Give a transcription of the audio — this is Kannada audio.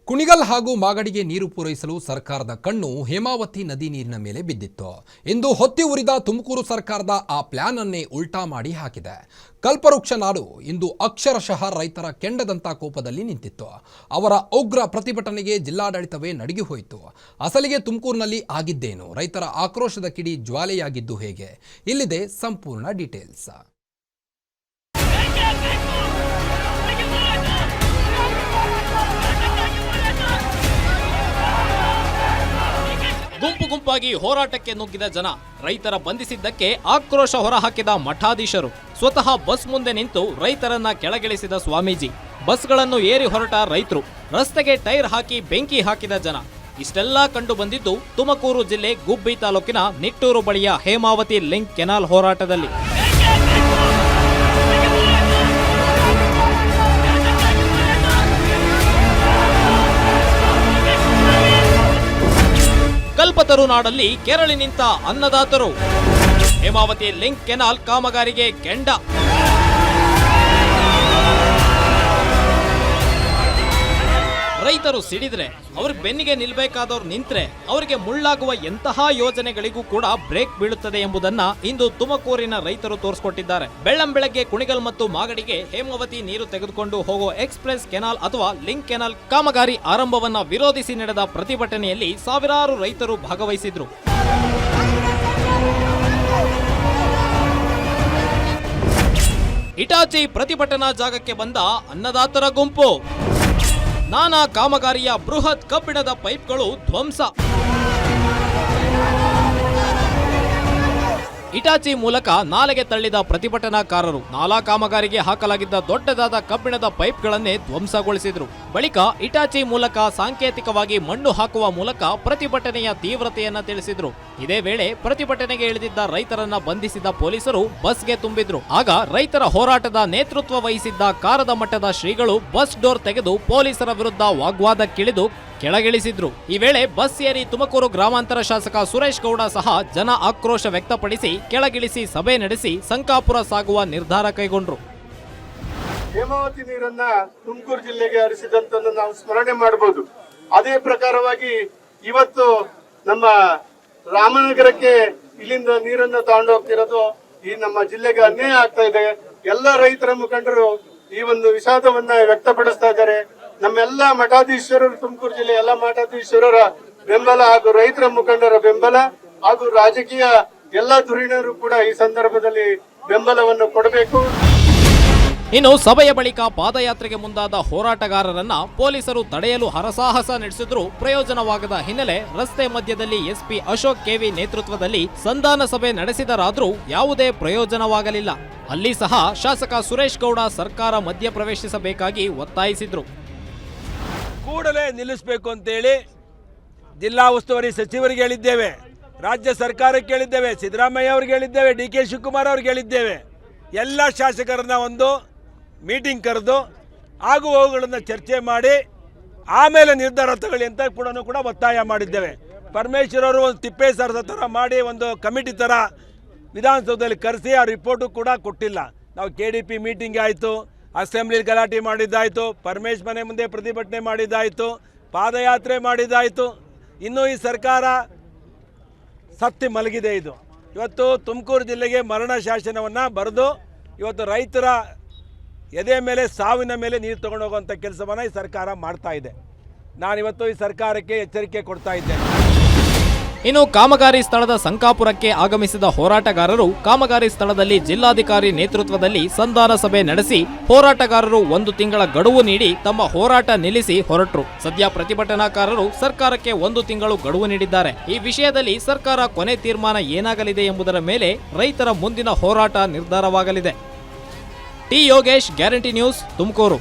ಕುಣಿಗಲ್ ಹಾಗೂ ಮಾಗಡಿಗೆ ನೀರು ಪೂರೈಸಲು ಸರ್ಕಾರದ ಕಣ್ಣು ಹೇಮಾವತಿ ನದಿ ನೀರಿನ ಮೇಲೆ ಬಿದ್ದಿತ್ತು. ಇಂದು ಹೊತ್ತಿ ಉರಿದ ತುಮಕೂರು ಸರ್ಕಾರದ ಆ ಪ್ಲಾನ್ ಅನ್ನೇ ಉಲ್ಟಾ ಮಾಡಿ ಹಾಕಿದೆ. ಕಲ್ಪವೃಕ್ಷ ನಾಡು ಇಂದು ಅಕ್ಷರಶಃ ರೈತರ ಕೆಂಡದಂತ ಕೋಪದಲ್ಲಿ ನಿಂತಿತ್ತು. ಅವರ ಉಗ್ರ ಪ್ರತಿಭಟನೆಗೆ ಜಿಲ್ಲಾಡಳಿತವೇ ನಡುಗಿ ಹೋಯಿತು. ಅಸಲಿಗೆ ತುಮಕೂರಿನಲ್ಲಿ ಆಗಿದ್ದೇನು, ರೈತರ ಆಕ್ರೋಶದ ಕಿಡಿ ಜ್ವಾಲೆಯಾಗಿದ್ದು ಹೇಗೆ, ಇಲ್ಲಿದೆ ಸಂಪೂರ್ಣ ಡೀಟೇಲ್ಸ್. ಗುಂಪು ಗುಂಪಾಗಿ ಹೋರಾಟಕ್ಕೆ ನುಗ್ಗಿದ ಜನ, ರೈತರ ಬಂಧಿಸಿದ್ದಕ್ಕೆ ಆಕ್ರೋಶ ಹೊರಹಾಕಿದ ಮಠಾಧೀಶರು, ಸ್ವತಃ ಬಸ್ ಮುಂದೆ ನಿಂತು ರೈತರನ್ನ ಕೆಳಗಿಳಿಸಿದ ಸ್ವಾಮೀಜಿ, ಬಸ್ಗಳನ್ನು ಏರಿ ಹೊರಟ ರೈತರು, ರಸ್ತೆಗೆ ಟೈರ್ ಹಾಕಿ ಬೆಂಕಿ ಹಾಕಿದ ಜನ. ಇಷ್ಟೆಲ್ಲ ಕಂಡು ಬಂದಿದ್ದು ತುಮಕೂರು ಜಿಲ್ಲೆ ಗುಬ್ಬಿ ತಾಲೂಕಿನ ನಿಟ್ಟೂರು ಬಳಿಯ ಹೇಮಾವತಿ ಲಿಂಕ್ ಕೆನಾಲ್ ಹೋರಾಟದಲ್ಲಿ. ಕಲ್ಪತರು ನಾಡಲ್ಲಿ ಕೆರಳಿ ನಿಂತ ಅನ್ನದಾತರು, ಹೇಮಾವತಿ ಲಿಂಕ್ ಕೆನಾಲ್ ಕಾಮಗಾರಿಗೆ ಕೆಂಡ. ರೈತರು ಸಿಡಿದ್ರೆ, ಅವ್ರ ಬೆನ್ನಿಗೆ ನಿಲ್ಬೇಕಾದವ್ರು ನಿಂತ್ರೆ ಅವರಿಗೆ ಮುಳ್ಳಾಗುವ ಎಂತಹ ಯೋಜನೆಗಳಿಗೂ ಕೂಡ ಬ್ರೇಕ್ ಬೀಳುತ್ತದೆ ಎಂಬುದನ್ನ ಇಂದು ತುಮಕೂರಿನ ರೈತರು ತೋರಿಸಿಕೊಟ್ಟಿದ್ದಾರೆ. ಬೆಳ್ಳಂಬೆಳಗ್ಗೆ ಕುಣಿಗಲ್ ಮತ್ತು ಮಾಗಡಿಗೆ ಹೇಮಾವತಿ ನೀರು ತೆಗೆದುಕೊಂಡು ಹೋಗೋ ಎಕ್ಸ್ಪ್ರೆಸ್ ಕೆನಾಲ್ ಅಥವಾ ಲಿಂಕ್ ಕೆನಾಲ್ ಕಾಮಗಾರಿ ಆರಂಭವನ್ನ ವಿರೋಧಿಸಿ ನಡೆದ ಪ್ರತಿಭಟನೆಯಲ್ಲಿ ಸಾವಿರಾರು ರೈತರು ಭಾಗವಹಿಸಿದ್ರು. ಇಟಾಚಿ ಪ್ರತಿಭಟನಾ ಜಾಗಕ್ಕೆ ಬಂದ ಅನ್ನದಾತರ ಗುಂಪು, ನಾನಾ ಕಾಮಗಾರಿಯ ಬೃಹತ್ ಕಬ್ಬಿಣದ ಪೈಪ್ಗಳು ಧ್ವಂಸ. ಇಟಾಚಿ ಮೂಲಕ ನಾಲೆಗೆ ತಳ್ಳಿದ ಪ್ರತಿಭಟನಾಕಾರರು ನಾಲಾ ಕಾಮಗಾರಿಗೆ ಹಾಕಲಾಗಿದ್ದ ದೊಡ್ಡದಾದ ಕಬ್ಬಿಣದ ಪೈಪ್ಗಳನ್ನೇ ಧ್ವಂಸಗೊಳಿಸಿದ್ರು. ಬಳಿಕ ಇಟಾಚಿ ಮೂಲಕ ಸಾಂಕೇತಿಕವಾಗಿ ಮಣ್ಣು ಹಾಕುವ ಮೂಲಕ ಪ್ರತಿಭಟನೆಯ ತೀವ್ರತೆಯನ್ನ ತಿಳಿಸಿದ್ರು. ಇದೇ ವೇಳೆ ಪ್ರತಿಭಟನೆಗೆ ಇಳಿದಿದ್ದ ರೈತರನ್ನ ಬಂಧಿಸಿದ ಪೊಲೀಸರು ಬಸ್ಗೆ ತುಂಬಿದ್ರು. ಆಗ ರೈತರ ಹೋರಾಟದ ನೇತೃತ್ವ ವಹಿಸಿದ್ದ ಕಾರದ ಮಠದ ಶ್ರೀಗಳು ಬಸ್ ಡೋರ್ ತೆಗೆದು ಪೊಲೀಸರ ವಿರುದ್ಧ ವಾಗ್ವಾದಕ್ಕಿಳಿದು ಕೆಳಗಿಳಿಸಿದ್ರು. ಈ ವೇಳೆ ಬಸ್ ಏರಿ ತುಮಕೂರು ಗ್ರಾಮಾಂತರ ಶಾಸಕ ಸುರೇಶ್ ಗೌಡ ಸಹ ಜನ ಆಕ್ರೋಶ ವ್ಯಕ್ತಪಡಿಸಿ ಕೆಳಗಿಳಿಸಿ ಸಭೆ ನಡೆಸಿ ಸಂಕಾಪುರ ಸಾಗುವ ನಿರ್ಧಾರ ಕೈಗೊಂಡ್ರು. ಹೇಮಾವತಿ ನೀರನ್ನ ತುಮಕೂರು ಜಿಲ್ಲೆಗೆ ಹರಿಸಿದಂತನ್ನು ನಾವು ಸ್ಮರಣೆ ಮಾಡಬಹುದು. ಅದೇ ಪ್ರಕಾರವಾಗಿ ಇವತ್ತು ನಮ್ಮ ರಾಮನಗರಕ್ಕೆ ಇಲ್ಲಿಂದ ನೀರನ್ನ ತಗೊಂಡು ಹೋಗ್ತಿರೋದು ಈ ನಮ್ಮ ಜಿಲ್ಲೆಗೆ ಅನ್ಯಾಯ ಆಗ್ತಾ ಇದೆ. ಎಲ್ಲ ರೈತರ ಮುಖಂಡರು ಈ ಒಂದು ವಿಷಾದವನ್ನ ವ್ಯಕ್ತಪಡಿಸ್ತಾ ಇದ್ದಾರೆ. ನಮ್ಮೆಲ್ಲ ಮಠಾಧೀಶ್ವರರು, ತುಮಕೂರು ಜಿಲ್ಲೆ ಎಲ್ಲ ಮಠಾಧೀಶ್ವರರ ಬೆಂಬಲ ಹಾಗೂ ರೈತರ ಮುಖಂಡರ ಬೆಂಬಲ ಹಾಗೂ ರಾಜಕೀಯ ಎಲ್ಲ ಧುರೀಣರು ಕೂಡ ಈ ಸಂದರ್ಭದಲ್ಲಿ ಬೆಂಬಲವನ್ನು ಕೊಡಬೇಕು. ಇನ್ನು ಸಭೆಯ ಬಳಿಕ ಪಾದಯಾತ್ರೆಗೆ ಮುಂದಾದ ಹೋರಾಟಗಾರರನ್ನ ಪೊಲೀಸರು ತಡೆಯಲು ಹರಸಾಹಸ ನಡೆಸಿದ್ರು. ಪ್ರಯೋಜನವಾಗದ ಹಿನ್ನೆಲೆ ರಸ್ತೆ ಮಧ್ಯದಲ್ಲಿ ಎಸ್ಪಿ ಅಶೋಕ್ ಕೆವಿ ನೇತೃತ್ವದಲ್ಲಿ ಸಂಧಾನ ಸಭೆ ನಡೆಸಿದರಾದ್ರೂ ಯಾವುದೇ ಪ್ರಯೋಜನವಾಗಲಿಲ್ಲ. ಅಲ್ಲಿ ಸಹ ಶಾಸಕ ಸುರೇಶ್ ಗೌಡ ಸರ್ಕಾರ ಮಧ್ಯಪ್ರವೇಶಿಸಬೇಕಾಗಿ ಒತ್ತಾಯಿಸಿದ್ರು. ಕೂಡಲೇ ನಿಲ್ಲಿಸಬೇಕು ಅಂತೇಳಿ ಜಿಲ್ಲಾ ಉಸ್ತುವಾರಿ ಸಚಿವರಿಗೆ ಹೇಳಿದ್ದೇವೆ, ರಾಜ್ಯ ಸರ್ಕಾರಕ್ಕೆ ಹೇಳಿದ್ದೇವೆ, ಸಿದ್ದರಾಮಯ್ಯ ಅವ್ರಿಗೆ ಹೇಳಿದ್ದೇವೆ, ಡಿ ಕೆ ಶಿವಕುಮಾರ್ ಅವ್ರಿಗೆ ಹೇಳಿದ್ದೇವೆ. ಎಲ್ಲ ಶಾಸಕರನ್ನ ಒಂದು ಮೀಟಿಂಗ್ ಕರೆದು ಆಗು ಹೋಗುಗಳನ್ನು ಚರ್ಚೆ ಮಾಡಿ ಆಮೇಲೆ ನಿರ್ಧಾರ ತಗೊಳ್ಳಿ ಅಂತ ಕೂಡ ಒತ್ತಾಯ ಮಾಡಿದ್ದೇವೆ. ಪರಮೇಶ್ವರ್ ಅವರು ಒಂದು ತಿಪ್ಪೆ ಸರದ ಥರ ಮಾಡಿ ಒಂದು ಕಮಿಟಿ ಥರ ವಿಧಾನಸೌಧದಲ್ಲಿ ಕರೆಸಿ ಆ ರಿಪೋರ್ಟು ಕೂಡ ಕೊಟ್ಟಿಲ್ಲ. ನಾವು KDP ಮೀಟಿಂಗ್ ಆಯಿತು, ಅಸೆಂಬ್ಲಿ ಗಲಾಟೆ ಮಾಡಿದ್ದಾಯಿತು, ಪರಮೇಶ್ ಮನೆ ಮುಂದೆ ಪ್ರತಿಭಟನೆ ಮಾಡಿದ್ದಾಯಿತು, ಪಾದಯಾತ್ರೆ ಮಾಡಿದ್ದಾಯಿತು. ಇನ್ನೂ ಈ ಸರ್ಕಾರ ಸತ್ತಿ ಮಲಗಿದೆ. ಇದು ಇವತ್ತು ತುಮಕೂರು ಜಿಲ್ಲೆಗೆ ಮರಣ ಶಾಸನವನ್ನು ಬರೆದು ಇವತ್ತು ರೈತರ ಎದೆ ಮೇಲೆ ಸಾವಿನ ಮೇಲೆ ನೀರು ತಗೊಂಡು ಹೋಗುವಂಥ ಕೆಲಸವನ್ನು ಈ ಸರ್ಕಾರ ಮಾಡ್ತಾ ಇದೆ. ನಾನಿವತ್ತು ಈ ಸರ್ಕಾರಕ್ಕೆ ಎಚ್ಚರಿಕೆ ಕೊಡ್ತಾ ಇದ್ದೇನೆ. ಇನ್ನು ಕಾಮಗಾರಿ ಸ್ಥಳದ ಸಂಕಾಪುರಕ್ಕೆ ಆಗಮಿಸಿದ ಹೋರಾಟಗಾರರು ಕಾಮಗಾರಿ ಸ್ಥಳದಲ್ಲಿ ಜಿಲ್ಲಾಧಿಕಾರಿ ನೇತೃತ್ವದಲ್ಲಿ ಸಂಧಾನ ಸಭೆ ನಡೆಸಿ ಹೋರಾಟಗಾರರು 1 ತಿಂಗಳ ಗಡುವು ನೀಡಿ ತಮ್ಮ ಹೋರಾಟ ನಿಲ್ಲಿಸಿ ಹೊರಟರು. ಸದ್ಯ ಪ್ರತಿಭಟನಾಕಾರರು ಸರ್ಕಾರಕ್ಕೆ 1 ತಿಂಗಳು ಗಡುವು ನೀಡಿದ್ದಾರೆ. ಈ ವಿಷಯದಲ್ಲಿ ಸರ್ಕಾರ ಕೊನೆ ತೀರ್ಮಾನ ಏನಾಗಲಿದೆ ಎಂಬುದರ ಮೇಲೆ ರೈತರ ಮುಂದಿನ ಹೋರಾಟ ನಿರ್ಧಾರವಾಗಲಿದೆ. T Yogesh, guarantee news, Tumakuru.